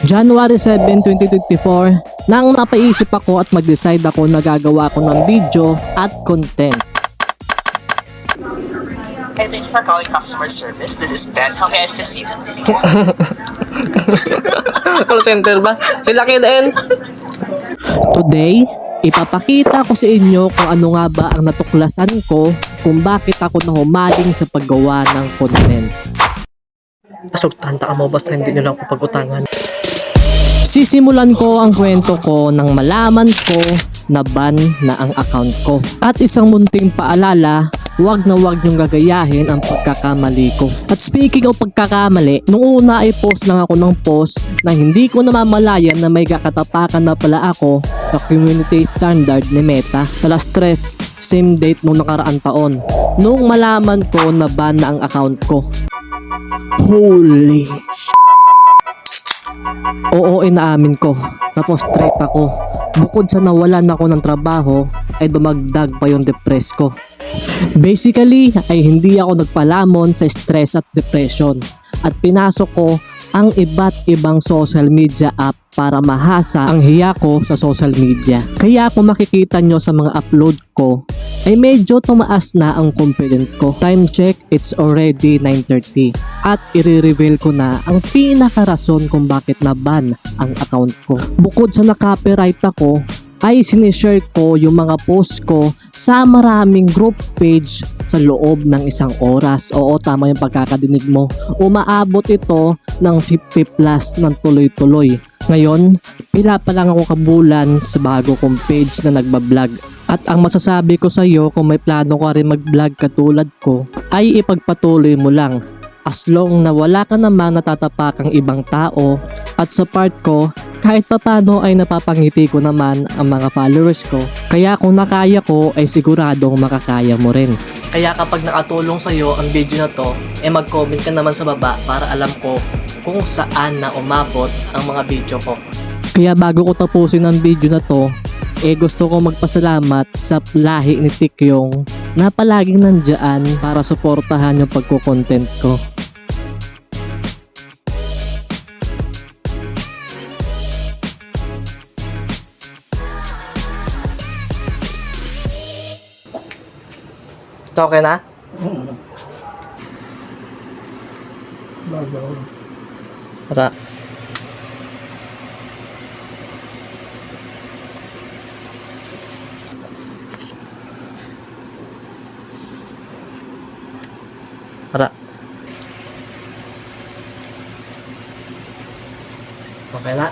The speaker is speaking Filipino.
January 7, 2024 nang napaisip ako at mag-decide ako na gagawa ko ng video at content. Hey, thank you for calling customer service. This is Ben. How may I assist you? Call center ba? Sila din. Today, ipapakita ko sa inyo kung ano nga ba ang natuklasan ko kung bakit ako nahumaling sa paggawa ng content. Pasugtahan ta mo basta hindi nyo lang ako pagutangan. Sisimulan ko ang kwento ko nang malaman ko na ban na ang account ko. At isang munting paalala, wag na wag niyong gagayahin ang pagkakamali ko. At speaking of pagkakamali, nung una ay post lang ako ng post na hindi ko namamalayan na may kakatapakan na pala ako sa community standard ni Meta. Alas 3, same date nung nakaraang taon. Nung malaman ko na ban na ang account ko. Holy Oo, inaamin ko. Na-frustrate ako. Bukod sa nawalan ako ng trabaho, ay dumagdag pa yung depress ko. Basically, ay hindi ako nagpalamon sa stress at depression. At pinasok ko ang iba't ibang social media app para mahasa ang hiya ko sa social media. Kaya kung makikita nyo sa mga upload ko, ay medyo tumaas na ang confidence ko. Time check, it's already 9:30. At i-reveal ko na ang pinakarason kung bakit na-ban ang account ko. Bukod sa na-copyright ako, ay sinishare ko yung mga post ko sa maraming group page sa loob ng isang oras. Oo, tama yung pagkakadinig mo. Umaabot ito ng 50 plus ng tuloy-tuloy. Ngayon, pila pa lang ako kabulan sa bago kong page na nagbablog. At ang masasabi ko sa iyo kung may plano ka rin mag-vlog katulad ko, ay ipagpatuloy mo lang. As long na wala ka namang natatapakang ibang tao, at sa part ko, kahit papano ay napapangiti ko naman ang mga followers ko. Kaya kung nakaya ko ay siguradong makakaya mo rin. Kaya kapag nakatulong sa'yo ang video na to, mag-comment ka naman sa baba para alam ko kung saan na umabot ang mga video ko. Kaya bago ko tapusin ang video na to, gusto ko magpasalamat sa lahi ni Tikyong na palaging nandyan para suportahan yung pagko-content ko. Okay na? Para. Para. Okay na?